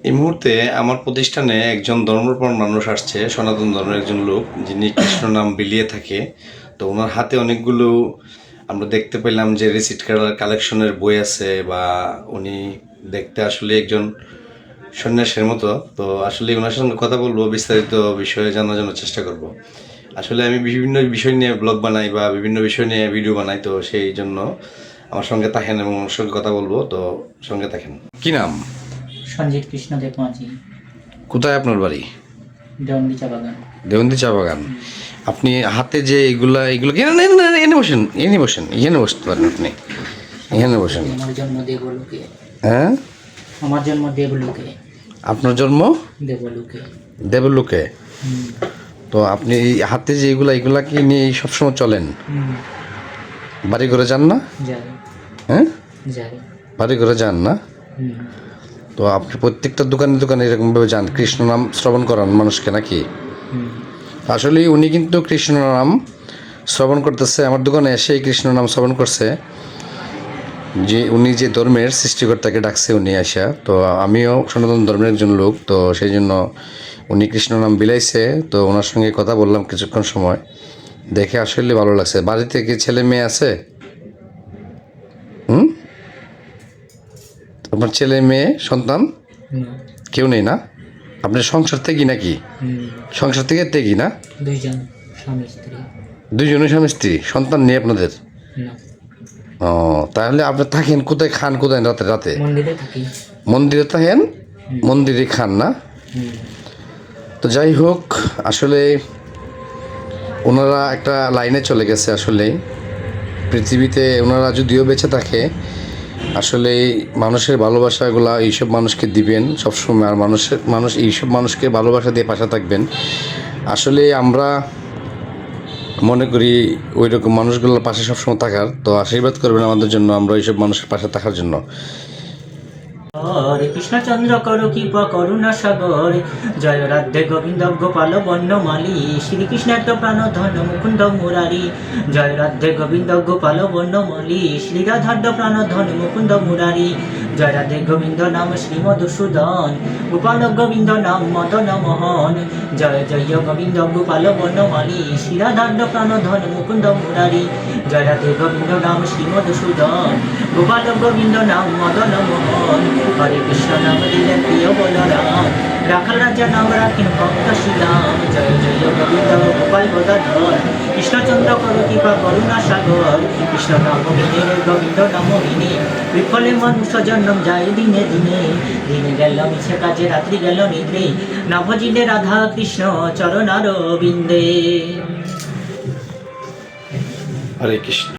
এই মুহূর্তে আমার প্রতিষ্ঠানে একজন ধর্মপ্রাণ মানুষ আসছে, সনাতন ধর্মের একজন লোক, যিনি কৃষ্ণ নাম বিলিয়ে থাকে। তো ওনার হাতে অনেকগুলো আমরা দেখতে পেলাম যে রিসিট কালেকশনের বই আছে, বা উনি দেখতে আসলে একজন সন্ন্যাসের মতো। তো আসলে ওনার সঙ্গে কথা বলবো, বিস্তারিত বিষয়ে জানার জন্য চেষ্টা করব। আসলে আমি বিভিন্ন বিষয় নিয়ে ব্লগ বানাই বা বিভিন্ন বিষয় নিয়ে ভিডিও বানাই, তো সেই জন্য আমার সঙ্গে থাকেন এবং ওনার সঙ্গে কথা বলবো। তো সঙ্গে থাকেন। কি নাম? সঞ্জিত কৃষ্ণ দেব মাঝি, কোথায় আপনার বাড়ি? দেওয়ানদি চা বাগান। দেওবন্দি চা বাগান। আপনি হাতে যে এগুলো কি, এনে বসেন, এখানে বসতে পারেন আপনি, এখানে বসেন। আমার জন্ম দেবলোকে। হ্যাঁ, আমার জন্ম দেবলোকে। আপনার জন্ম দেবলোকে। দেবলোকে। তো আপনি এই হাতে যে এগুলা কি নিয়ে সবসময় চলেন? বাড়ি ঘরে যান না? যাই হ্যাঁ, যাই। বাড়ি ঘরে যান না? তো আপনি প্রত্যেকটা দোকানে দোকানে এরকমভাবে যান, কৃষ্ণ নাম শ্রবণ করান মানুষকে নাকি? আসলে উনি কিন্তু কৃষ্ণ নাম শ্রবণ করতেছে, আমার দোকানে এসে কৃষ্ণ নাম শ্রবণ করছে। যে উনি যে ধর্মের সৃষ্টিকর্তাকে ডাকছে উনি আসা। তো আমিও সনাতন ধর্মের একজন লোক, তো সেই জন্য উনি কৃষ্ণ নাম বিলাইছে। তো ওনার সঙ্গে কথা বললাম কিছুক্ষণ সময়, দেখে আসলে ভালো লাগছে। বাড়িতে কি ছেলে মেয়ে আছে? আপনার ছেলে মেয়ে সন্তান কেউ নেই না? আপনার সংসার থেকে নাকি? সংসার থেকে তেগি না? দুইজন স্বামী স্ত্রী। দুইজনের স্বামী স্ত্রী, সন্তান নেই আপনাদের? না, ও, তাহলে আপনি থাকেন কোথায়, খান কোথায় রাতে রাতে? মন্দিরে থাকি। মন্দিরে থাকেন, মন্দিরে খান না? তো যাই হোক, আসলে ওনারা একটা লাইনে চলে গেছে। আসলে পৃথিবীতে ওনারা যদিও বেঁচে থাকে, আসলে মানুষের ভালোবাসাগুলা এইসব মানুষকে দিবেন সবসময়, আর মানুষ এইসব মানুষকে ভালোবাসা দিয়ে পাশে থাকবেন। আসলে আমরা মনে করি ওই রকম মানুষগুলোর পাশে সবসময় থাকার। তো আশীর্বাদ করবেন আমাদের জন্য, আমরা এইসব মানুষের পাশে থাকার জন্য। হরে কৃষ্ণচন্দ্র করো কৃপা করুণা সাগর, জয় রাধে গোবিন্দ গোপাল বর্ণমালী, শ্রীকৃষ্ণের তো প্রাণ ধন মুকুন্দ মুরারি। জয় রাধে গোবিন্দ গোপাল বর্ণমালী, শ্রীরাধার প্রাণ ধন মুকুন্দ মুরারি। জয় রাধে গোবিন্দ নাম শ্রী মধুসূদন, গোপাল গোবিন্দ নাম মদন মোহন। জয় জয় গোবিন্দ গোপাল বর্ণমালী, শ্রীরাধার প্রাণ ধন মুকুন্দ মুরারি। জয় রাধে গোবিন্দ নাম শ্রী মধুসূদন, গোপাল গোবিন্দ নাম মদন মোহন। হরে কৃষ্ণ নাম দিলেন প্রিয় বলরাম, রাখাল রাজা নাম রাখেন ভক্ত শ্রীরাম। জয় জয় গোবিন্দ গোপাল গদাধর, কৃষ্ণচন্দ্র করো কৃপা করুণা সাগর। কৃষ্ণ নাম মোহিনী গোবিন্দ নাম মোহিনী, বিফলে মানুষ জন্ম যায় দিনে দিনে। দিনে গেল মিছে কাজে রাত্রি গেল নিদ্রে, না ভজিলে রাধা কৃষ্ণ চরণারবিন্দে। হরে কৃষ্ণ।